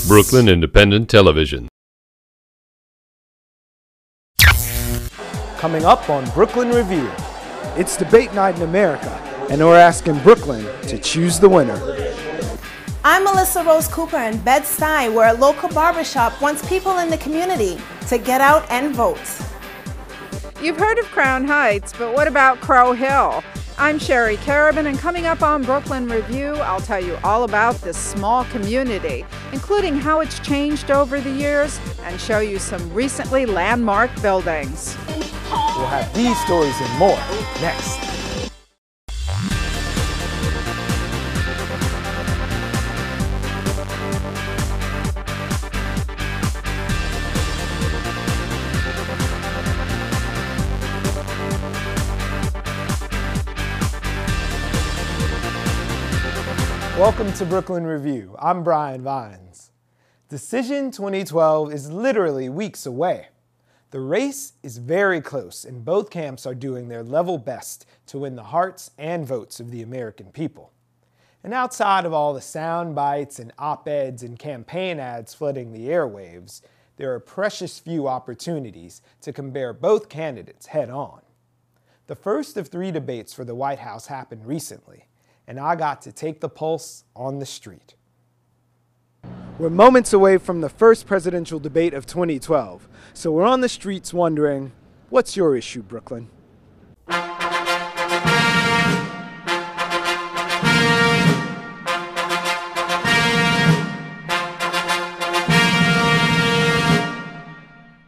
Brooklyn Independent Television. Coming up on Brooklyn Review, it's debate night in America, and we're asking Brooklyn to choose the winner. I'm Melissa Rose Cooper in Bed-Stuy, where a local barbershop wants people in the community to get out and vote. You've heard of Crown Heights, but what about Crow Hill? I'm Sherry Carabin, and coming up on Brooklyn Review, I'll tell you all about this small community, including how it's changed over the years, and show you some recently landmark buildings. We'll have these stories and more next. Welcome to Brooklyn Review. I'm Brian Vines. Decision 2012 is literally weeks away. The race is very close, and both camps are doing their level best to win the hearts and votes of the American people. And outside of all the sound bites and op-eds and campaign ads flooding the airwaves, there are precious few opportunities to compare both candidates head-on. The first of 3 debates for the White House happened recently, and I got to take the pulse on the street. We're moments away from the first presidential debate of 2012, so we're on the streets wondering, what's your issue, Brooklyn?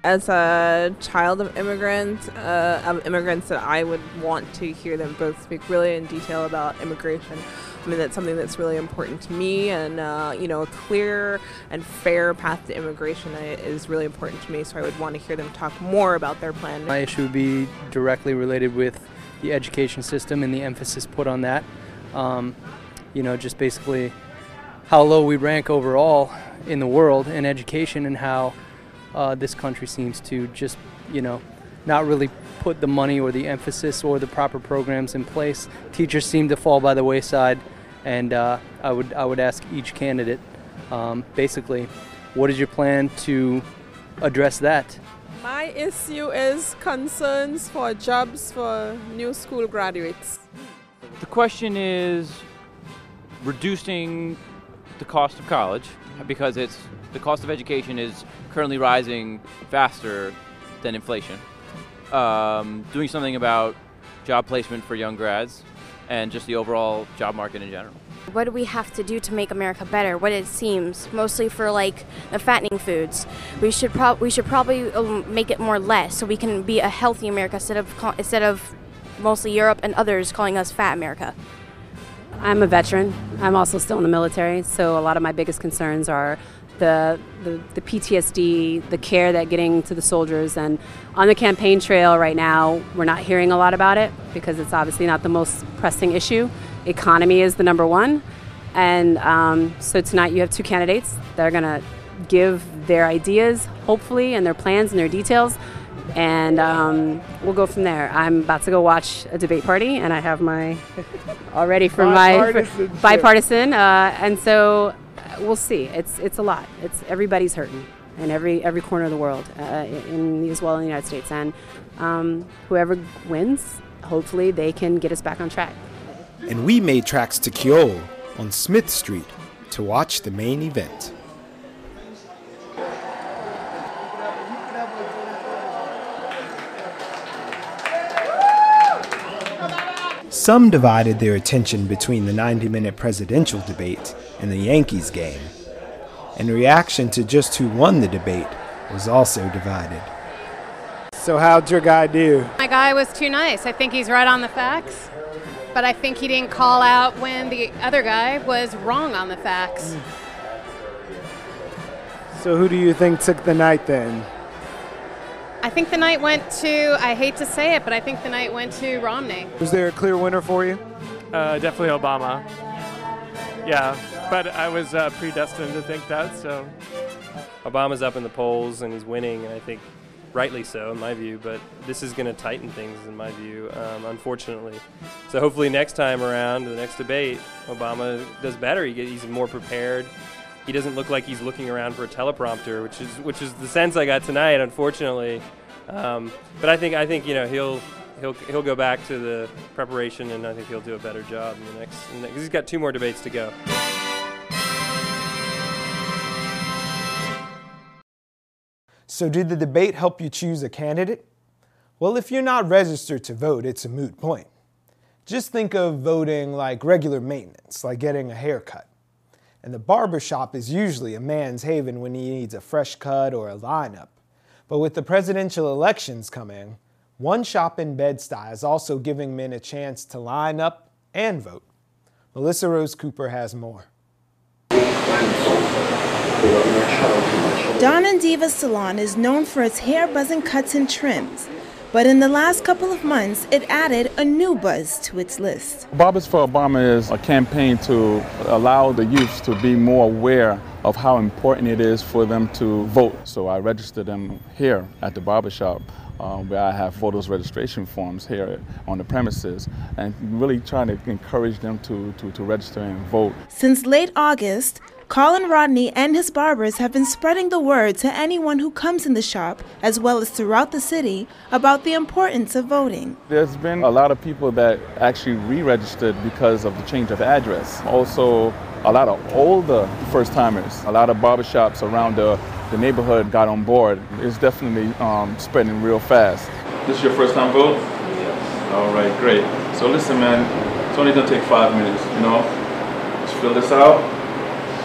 As a child of immigrants that I would want to hear them both speak really in detail about immigration. I mean, that's something that's really important to me, and a clear and fair path to immigration is really important to me, so I would want to hear them talk more about their plan. My issue would be directly related with the education system and the emphasis put on that. Just basically how low we rank overall in the world in education, and how this country seems to just, not really put the money or the emphasis or the proper programs in place. Teachers seem to fall by the wayside, and I would ask each candidate, basically, what is your plan to address that? My issue is concerns for jobs for new school graduates. The question is reducing the cost of college, because the cost of education is currently rising faster than inflation. Doing something about job placement for young grads and just the overall job market in general. What do we have to do to make America better? What it seems, mostly for the fattening foods. We should probably make it more less, so we can be a healthy America instead of mostly Europe and others calling us fat America. I'm a veteran. I'm also still in the military, so a lot of my biggest concerns are the PTSD, the care that getting to the soldiers. And on the campaign trail right now, we're not hearing a lot about it because it's obviously not the most pressing issue. Economy is the number one. And so tonight you have 2 candidates that are going to give their ideas, hopefully, and their plans and their details. And we'll go from there. I'm about to go watch a debate party, and I have my all ready for my bipartisan. And so we'll see. It's a lot. It's everybody's hurting in every corner of the world, as well in the United States. And whoever wins, hopefully, they can get us back on track. And we made tracks to Ceol on Smith Street to watch the main event. Some divided their attention between the 90-minute presidential debate and the Yankees game. And reaction to just who won the debate was also divided. So how'd your guy do? My guy was too nice. I think he's right on the facts. But I think he didn't call out when the other guy was wrong on the facts. So who do you think took the night then? I think the night went to, I hate to say it, but I think the night went to Romney. Was there a clear winner for you? Definitely Obama. Yeah, but I was predestined to think that, so. Obama's up in the polls and he's winning, and I think rightly so in my view, but this is going to tighten things in my view, unfortunately. So hopefully next time around, the next debate, Obama does better. He's more prepared. he doesn't look like he's looking around for a teleprompter, which is the sense I got tonight, unfortunately. But I think he'll go back to the preparation, and I think he'll do a better job in the next. Because he's got 2 more debates to go. So did the debate help you choose a candidate? Well, if you're not registered to vote, it's a moot point. Just think of voting like regular maintenance, like getting a haircut. And the barbershop is usually a man's haven when he needs a fresh cut or a lineup. But with the presidential elections coming, one shop in Bed-Stuy is also giving men a chance to line up and vote. Melissa Rose Cooper has more. Don and Diva Salon is known for its hair-buzzing cuts and trims. But in the last couple of months, it added a new buzz to its list. Barbers for Obama is a campaign to allow the youth to be more aware of how important it is for them to vote. So I registered them here at the barbershop, where I have voters registration forms here on the premises, and really trying to encourage them to register and vote. Since late August, Colin Rodney and his barbers have been spreading the word to anyone who comes in the shop, as well as throughout the city, about the importance of voting. There's been a lot of people that actually re-registered because of the change of address. Also, a lot of older first-timers. A lot of barbershops around the neighborhood got on board. It's definitely spreading real fast. This is your first time vote? Yes. All right, great. So listen, man, it's only gonna take 5 minutes, Just fill this out.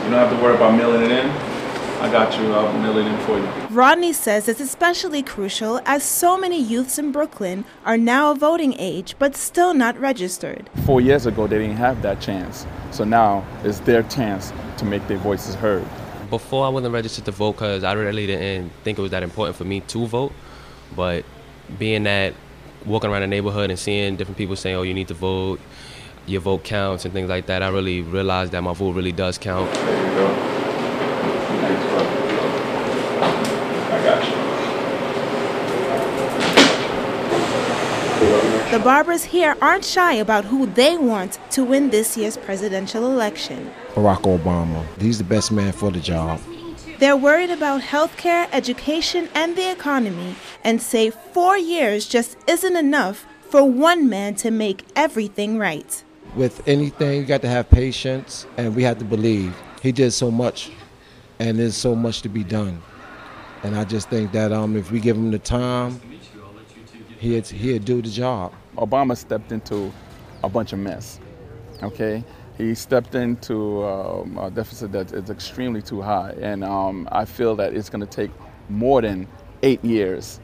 You don't have to worry about mailing it in. I got you. I'll mail it in for you. Rodney says it's especially crucial as so many youths in Brooklyn are now of voting age but still not registered. 4 years ago, they didn't have that chance. So now it's their chance to make their voices heard. Before I wasn't registered to vote because I really didn't think it was that important for me to vote. But being that, walking around the neighborhood and seeing different people saying, oh, you need to vote, your vote counts and things like that, I really realized that my vote really does count. There you go. Thanks, bro. I got you. The barbers here aren't shy about who they want to win this year's presidential election. Barack Obama. He's the best man for the job. They're worried about healthcare, education, and the economy, and say 4 years just isn't enough for one man to make everything right. With anything, you got to have patience, and we have to believe. He did so much, and there's so much to be done. And I just think that if we give him the time, he'd do the job. Obama stepped into a bunch of mess, okay? He stepped into a deficit that is extremely too high, and I feel that it's going to take more than 8 years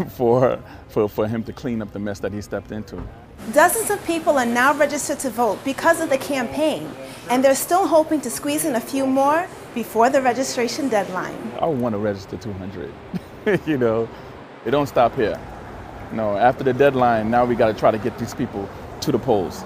for him to clean up the mess that he stepped into. Dozens of people are now registered to vote because of the campaign, and they're still hoping to squeeze in a few more before the registration deadline. I want to register 200. It don't stop here. After the deadline, now we got to try to get these people to the polls.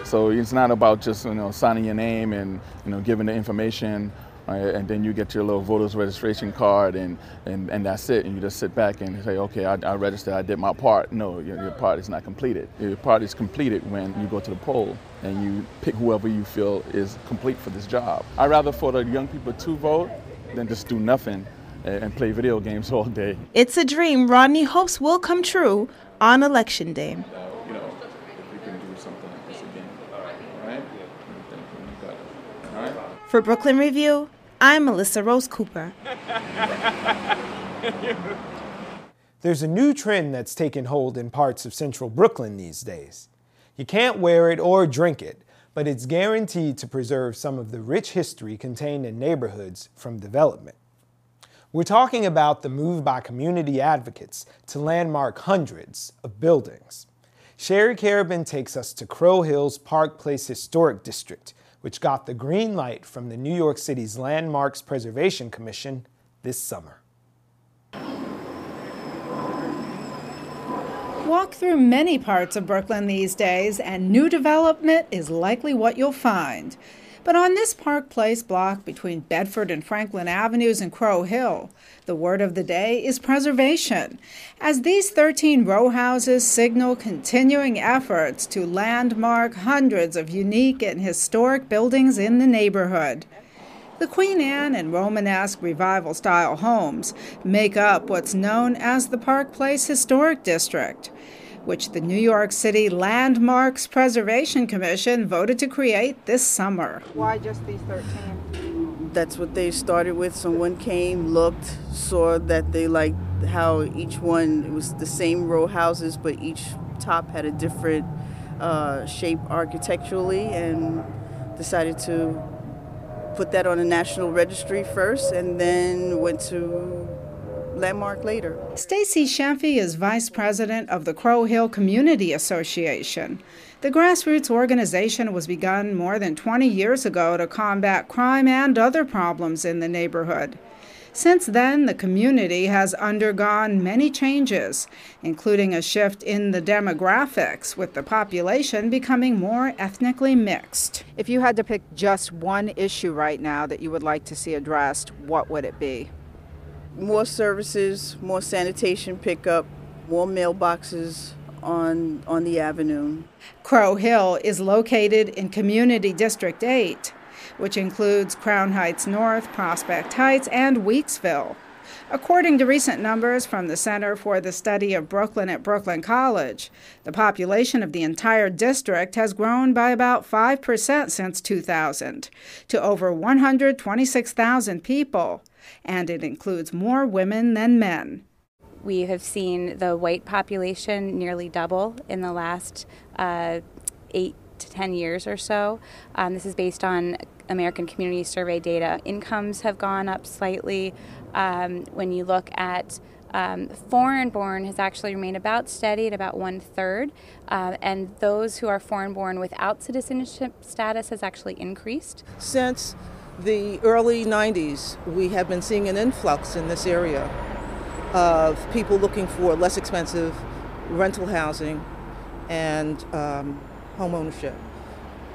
So it's not about just signing your name and giving the information. And then you get your little voter's registration card and that's it, and you just sit back and say, okay, I registered, I did my part. No, your part is not completed. Your part is completed when you go to the poll and you pick whoever you feel is complete for this job. I'd rather for the young people to vote than just do nothing and play video games all day. It's a dream Rodney hopes will come true on Election Day. If we can do something like this again, all right? All right? For Brooklyn Review, I'm Melissa Rose Cooper. There's a new trend that's taken hold in parts of central Brooklyn these days. You can't wear it or drink it, but it's guaranteed to preserve some of the rich history contained in neighborhoods from development. We're talking about the move by community advocates to landmark hundreds of buildings. Sherry Carabin takes us to Crow Hill's Park Place Historic District, which got the green light from the New York City's Landmarks Preservation Commission this summer. Walk through many parts of Brooklyn these days, and new development is likely what you'll find. But on this Park Place block between Bedford and Franklin Avenues and Crow Hill, the word of the day is preservation, as these 13 row houses signal continuing efforts to landmark hundreds of unique and historic buildings in the neighborhood. The Queen Anne and Romanesque Revival-style homes make up what's known as the Park Place Historic District, which the New York City Landmarks Preservation Commission voted to create this summer. Why just these 13? That's what they started with. Someone came, looked, saw that they liked how each one, it was the same row houses, but each top had a different shape architecturally, and decided to put that on a national registry first and then went to Landmark later. Stacy Sheffy is vice president of the Crow Hill Community Association. The grassroots organization was begun more than 20 years ago to combat crime and other problems in the neighborhood. Since then, the community has undergone many changes, including a shift in the demographics, with the population becoming more ethnically mixed. If you had to pick just one issue right now that you would like to see addressed, what would it be? More services, more sanitation pickup, more mailboxes on the avenue. Crow Hill is located in Community District 8, which includes Crown Heights North, Prospect Heights, and Weeksville. According to recent numbers from the Center for the Study of Brooklyn at Brooklyn College, the population of the entire district has grown by about 5% since 2000 to over 126,000 people, and it includes more women than men. We have seen the white population nearly double in the last 8 to 10 years or so. This is based on American Community Survey data. Incomes have gone up slightly. When you look at foreign-born has actually remained about steady at about 1/3, and those who are foreign-born without citizenship status has actually increased. Since the early 90s, we have been seeing an influx in this area of people looking for less expensive rental housing and home ownership.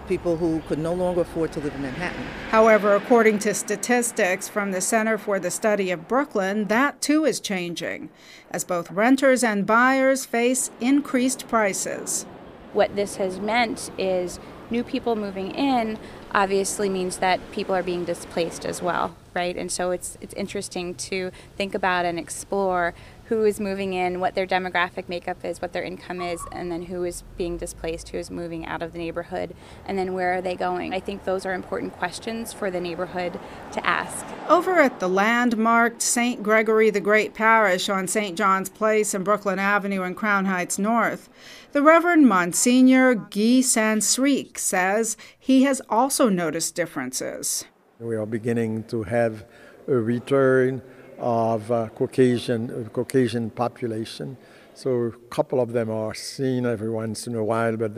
People who could no longer afford to live in Manhattan. However, according to statistics from the Center for the Study of Brooklyn, that too is changing, as both renters and buyers face increased prices. What this has meant is new people moving in obviously means that people are being displaced as well, right? And so it's interesting to think about and explore who is moving in, what their demographic makeup is, what their income is, and then who is being displaced, who is moving out of the neighborhood, and then where are they going? I think those are important questions for the neighborhood to ask. Over at the landmarked St. Gregory the Great Parish on St. John's Place and Brooklyn Avenue in Crown Heights North, the Reverend Monsignor Guy Sansrique says he has also noticed differences. We are beginning to have a return of Caucasian population. So a couple of them are seen every once in a while, but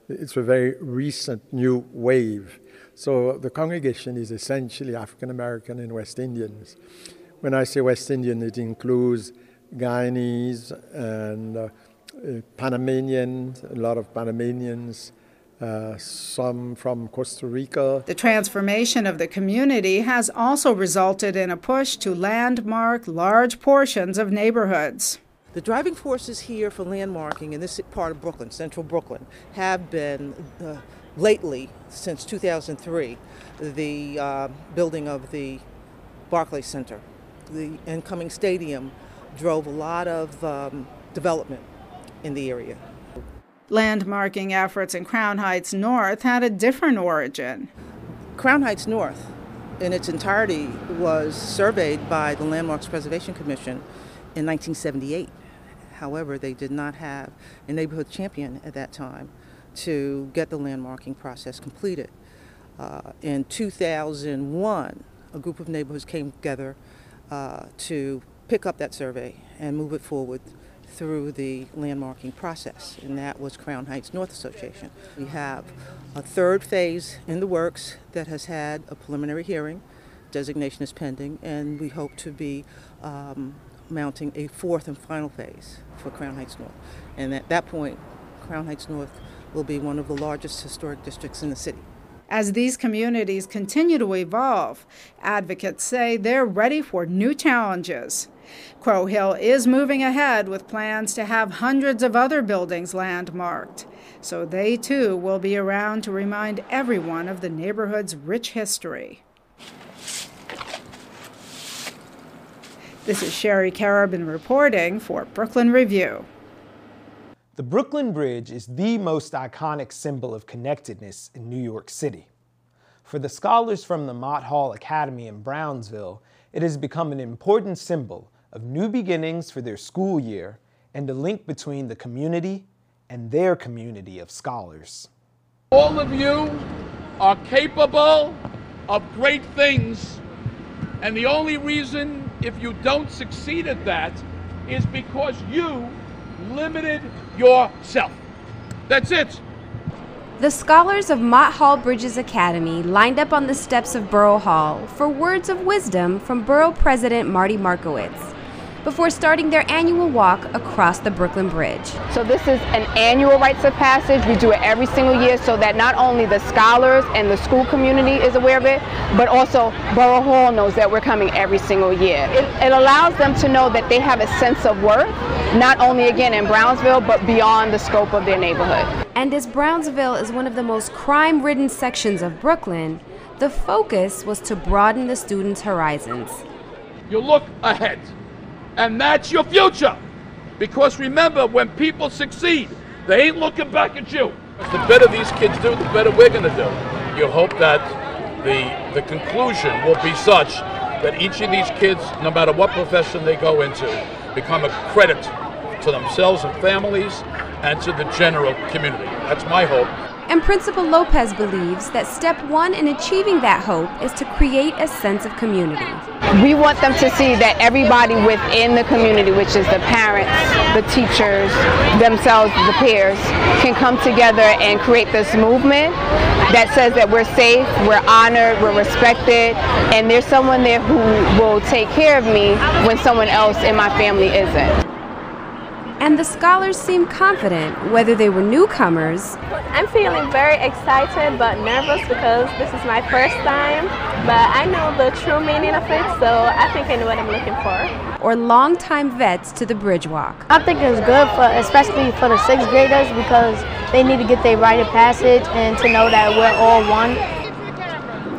it's a very recent new wave. So the congregation is essentially African American and West Indians. When I say West Indian, it includes Guyanese and Panamanians, a lot of Panamanians, some from Costa Rica. The transformation of the community has also resulted in a push to landmark large portions of neighborhoods. The driving forces here for landmarking in this part of Brooklyn, central Brooklyn, have been lately, since 2003, the building of the Barclays Center. The incoming stadium drove a lot of development in the area. Landmarking efforts in Crown Heights North had a different origin. Crown Heights North, in its entirety, was surveyed by the Landmarks Preservation Commission in 1978. However, they did not have a neighborhood champion at that time to get the landmarking process completed. In 2001, a group of neighborhoods came together to pick up that survey and move it forward through the landmarking process, and that was Crown Heights North Association. We have a third phase in the works that has had a preliminary hearing. Designation is pending, and we hope to be mounting a fourth and final phase for Crown Heights North. And at that point, Crown Heights North will be one of the largest historic districts in the city. As these communities continue to evolve, advocates say they're ready for new challenges. Crow Hill is moving ahead with plans to have hundreds of other buildings landmarked, so they too will be around to remind everyone of the neighborhood's rich history. This is Sherry Carabin reporting for Brooklyn Review. The Brooklyn Bridge is the most iconic symbol of connectedness in New York City. For the scholars from the Mott Hall Academy in Brownsville, it has become an important symbol of new beginnings for their school year and a link between the community and their community of scholars. All of you are capable of great things, and the only reason if you don't succeed at that is because you limited yourself. That's it. The scholars of Mott Hall Bridges Academy lined up on the steps of Borough Hall for words of wisdom from Borough President Marty Markowitz before starting their annual walk across the Brooklyn Bridge. So this is an annual rites of passage. We do it every single year so that not only the scholars and the school community is aware of it, but also Borough Hall knows that we're coming every single year. It allows them to know that they have a sense of worth, not only again in Brownsville, but beyond the scope of their neighborhood. And as Brownsville is one of the most crime-ridden sections of Brooklyn, the focus was to broaden the students' horizons. You look ahead. And that's your future. Because remember, when people succeed, they ain't looking back at you. The better these kids do, the better we're going to do. You hope that the conclusion will be such that each of these kids, no matter what profession they go into, become a credit to themselves and families and to the general community. That's my hope. And Principal Lopez believes that step one in achieving that hope is to create a sense of community. We want them to see that everybody within the community, which is the parents, the teachers, themselves, the peers, can come together and create this movement that says that we're safe, we're honored, we're respected, and there's someone there who will take care of me when someone else in my family isn't. And the scholars seemed confident, whether they were newcomers. I'm feeling very excited but nervous because this is my first time, but I know the true meaning of it, so I think I know what I'm looking for. Or longtime vets to the Bridge Walk. I think it's good, especially for the 6th graders, because they need to get their rite of passage and to know that we're all one.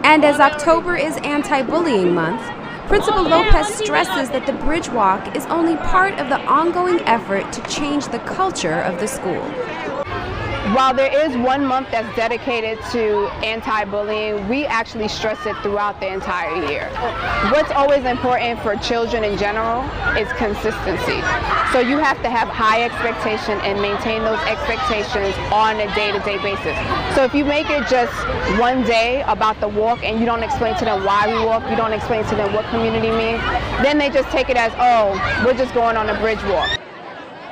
And as October is Anti-Bullying Month, Principal Lopez stresses that the Bridge Walk is only part of the ongoing effort to change the culture of the school. While there is 1 month that's dedicated to anti-bullying, we actually stress it throughout the entire year. What's always important for children in general is consistency. So you have to have high expectation and maintain those expectations on a day-to-day basis. So if you make it just one day about the walk and you don't explain to them why we walk, you don't explain to them what community means, then they just take it as, oh, we're just going on a bridge walk.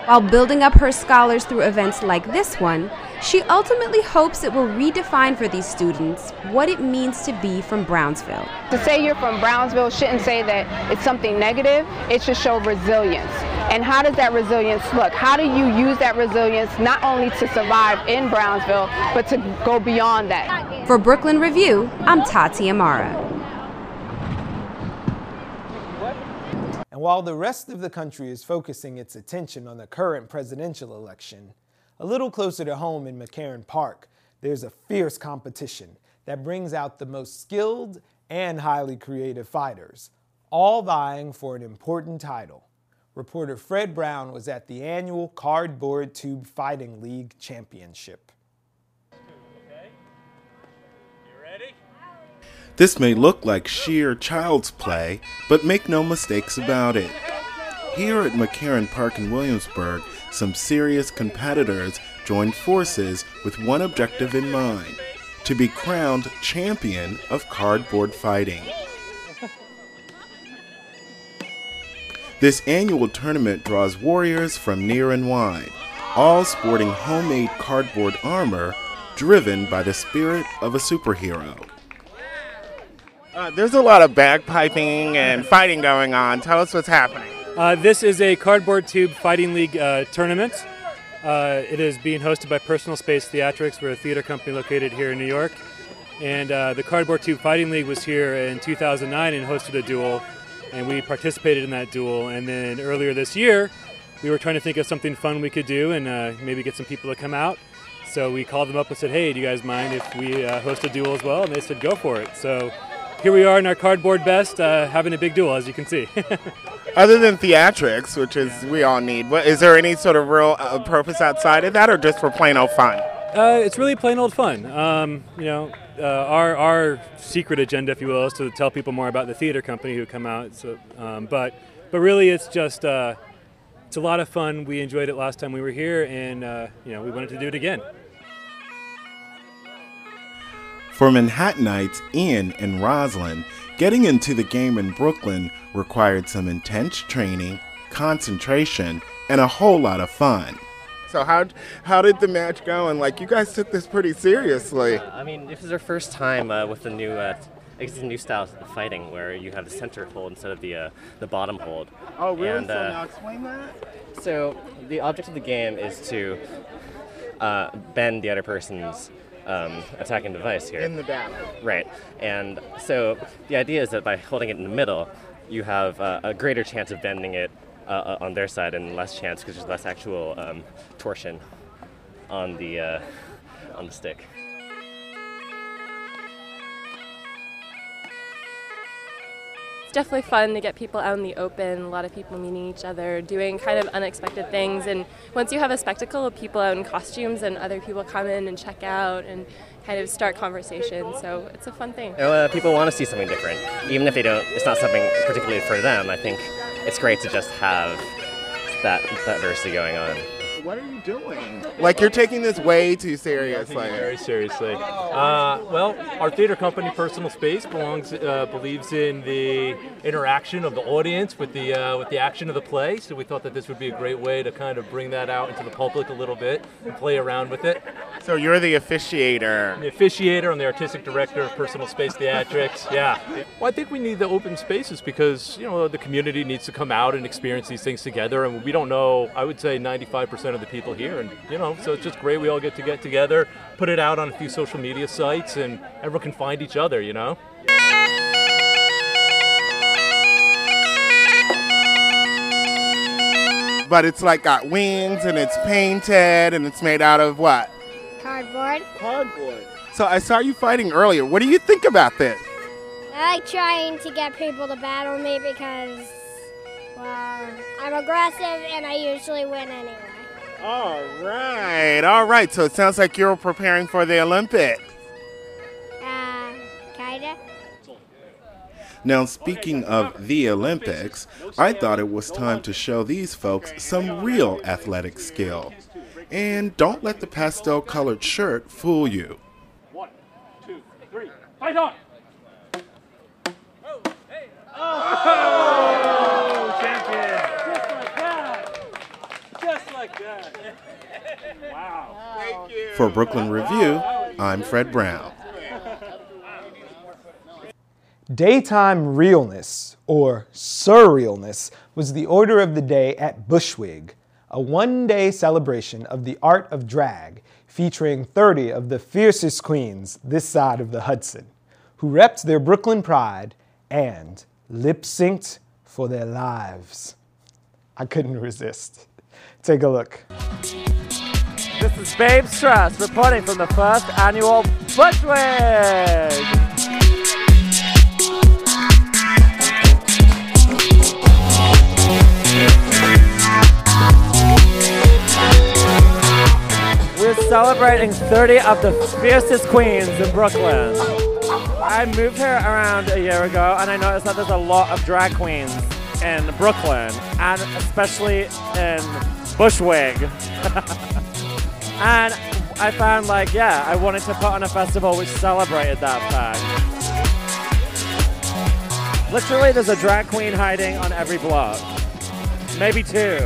While building up her scholars through events like this one, she ultimately hopes it will redefine for these students what it means to be from Brownsville. To say you're from Brownsville shouldn't say that it's something negative, it should show resilience. And how does that resilience look? How do you use that resilience not only to survive in Brownsville, but to go beyond that? For Brooklyn Review, I'm Tati Amara. And while the rest of the country is focusing its attention on the current presidential election, a little closer to home in McCarren Park, there's a fierce competition that brings out the most skilled and highly creative fighters, all vying for an important title. Reporter Fred Brown was at the annual Cardboard Tube Fighting League Championship. This may look like sheer child's play, but make no mistakes about it. Here at McCarren Park in Williamsburg, some serious competitors joined forces with one objective in mind: to be crowned champion of cardboard fighting. This annual tournament draws warriors from near and wide, all sporting homemade cardboard armor, driven by the spirit of a superhero. There's a lot of bagpiping and fighting going on. Tell us what's happening. This is a Cardboard Tube Fighting League tournament. It is being hosted by Personal Space Theatrics. We're a theater company located here in New York. And the Cardboard Tube Fighting League was here in 2009 and hosted a duel. And we participated in that duel. And then earlier this year, we were trying to think of something fun we could do and maybe get some people to come out. So we called them up and said, hey, do you guys mind if we host a duel as well? And they said, go for it. So here we are in our cardboard best, having a big duel, as you can see. Other than theatrics, which is we all need, is there any sort of real purpose outside of that, or just for plain old fun? It's really plain old fun. Our secret agenda, if you will, is to tell people more about the theater company who come out. So, but really, it's just it's a lot of fun. We enjoyed it last time we were here, and we wanted to do it again. For Manhattanites Ian and Rosalind, getting into the game in Brooklyn required some intense training, concentration, and a whole lot of fun. So how did the match go? And you guys took this pretty seriously. I mean, this is our first time with the new styles of fighting, where you have the center hold instead of the bottom hold. Oh, really? And, so now explain that. So the object of the game is to bend the other person's attacking device here. In the battle. Right. And so the idea is that by holding it in the middle, you have a greater chance of bending it on their side, and less chance because there's less actual torsion on the stick. It's definitely fun to get people out in the open, a lot of people meeting each other, doing kind of unexpected things, and once you have a spectacle of people out in costumes and other people come in and check out and kind of start conversations, so it's a fun thing. People want to see something different, even if it's not something particularly for them. I think it's great to just have that diversity going on. What are you doing? You're taking this way too seriously. Very seriously. Well, our theater company, Personal Space, believes in the interaction of the audience with the action of the play. So we thought that this would be a great way to kind of bring that out into the public a little bit and play around with it. So you're the officiator. I'm the officiator. I'm the artistic director of Personal Space Theatrics. Yeah. Well, I think we need the open spaces because the community needs to come out and experience these things together, and we don't know. I would say 95% of the people here, and so it's just great we all get together, put it out on a few social media sites, and everyone can find each other. But it's got wings, and it's painted, and it's made out of what? Cardboard. Cardboard. So I saw you fighting earlier. What do you think about this? I like trying to get people to battle me because, well, I'm aggressive and I usually win anyway. All right. So it sounds like you're preparing for the Olympics. Kinda. Now, speaking of the Olympics, I thought it was time to show these folks some real athletic skill. And don't let the pastel-colored shirt fool you. 1, 2, 3, fight on! Oh, champion! Just like that. Wow. Thank you. For Brooklyn Review, I'm Fred Brown. Daytime realness, or surrealness, was the order of the day at Bushwig, a one-day celebration of the art of drag, featuring 30 of the fiercest queens this side of the Hudson, who repped their Brooklyn pride and lip-synced for their lives. I couldn't resist. Take a look. This is Babe Strauss reporting from the first annual Bushwig. We're celebrating 30 of the fiercest queens in Brooklyn. I moved here around a year ago, and I noticed that there's a lot of drag queens in Brooklyn, and especially in Bushwig. And I found I wanted to put on a festival which celebrated that fact. Literally, there's a drag queen hiding on every block. Maybe two.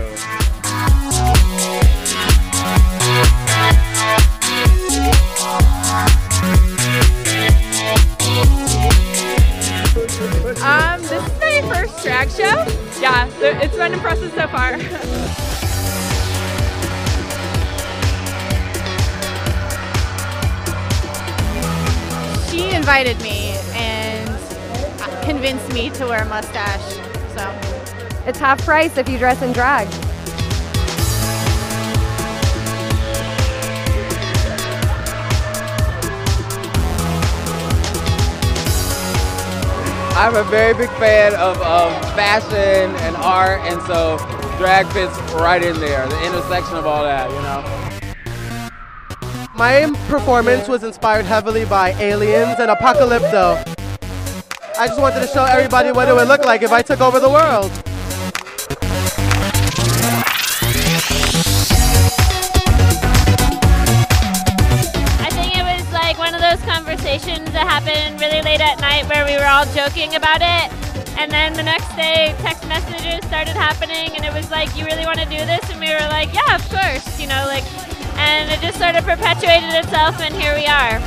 This is my first drag show. Yeah, it's been impressive so far. She invited me and convinced me to wear a mustache, so. It's half price if you dress in drag. I'm a very big fan of fashion and art, and so drag fits right in there, the intersection of all that, you know. My performance was inspired heavily by Aliens and Apocalypto. I just wanted to show everybody what it would look like if I took over the world. I think it was like one of those conversations that happened really late at night where we were all joking about it. And then the next day, text messages started happening, and it was like, you really want to do this? And we were like, yeah, of course, you know, like, and it just sort of perpetuated itself, and here we are.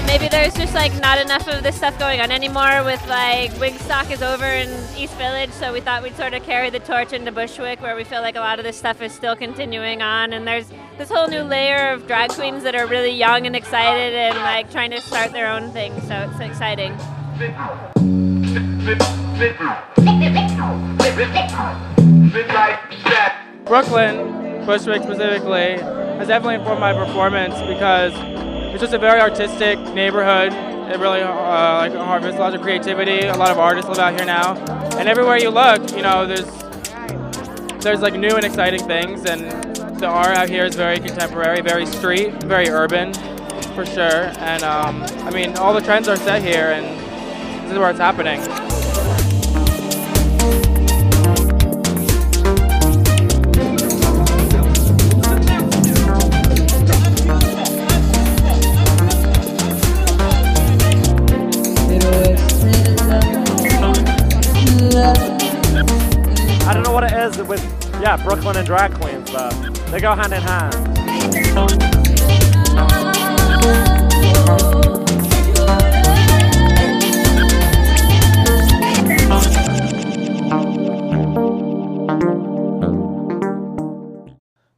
Maybe there's just like not enough of this stuff going on anymore with like Wingstock is over in East Village, so we thought we'd sort of carry the torch into Bushwick, where we feel like a lot of this stuff is still continuing on, and there's this whole new layer of drag queens that are really young and excited and like trying to start their own thing, so it's exciting. Brooklyn, Bushwick specifically, has definitely informed my performance because it's just a very artistic neighborhood. It really harvests a lot of creativity. A lot of artists live out here now, and everywhere you look, you know, there's like new and exciting things, and the art out here is very contemporary, very street, very urban, for sure. And I mean, all the trends are set here, and this is where it's happening. I don't know what it is with, Brooklyn and drag queens, but they go hand in hand.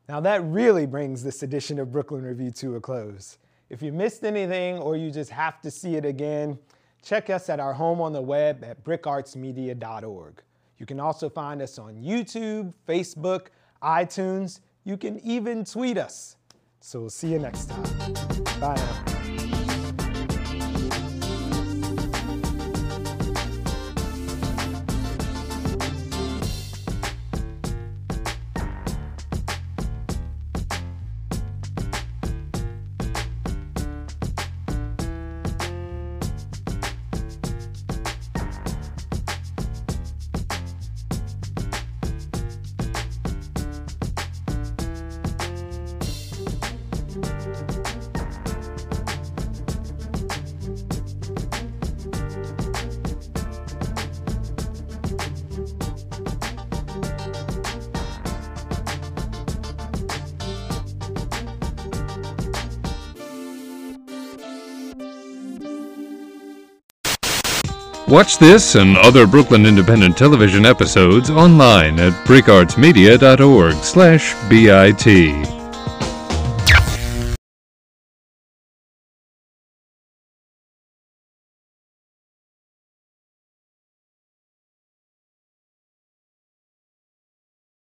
Now that really brings this edition of Brooklyn Review to a close. If you missed anything or you just have to see it again, check us at our home on the web at bricartsmedia.org. You can also find us on YouTube, Facebook, iTunes. You can even tweet us. So we'll see you next time. Bye now. Watch this and other Brooklyn Independent Television episodes online at bricartsmedia.org/BIT.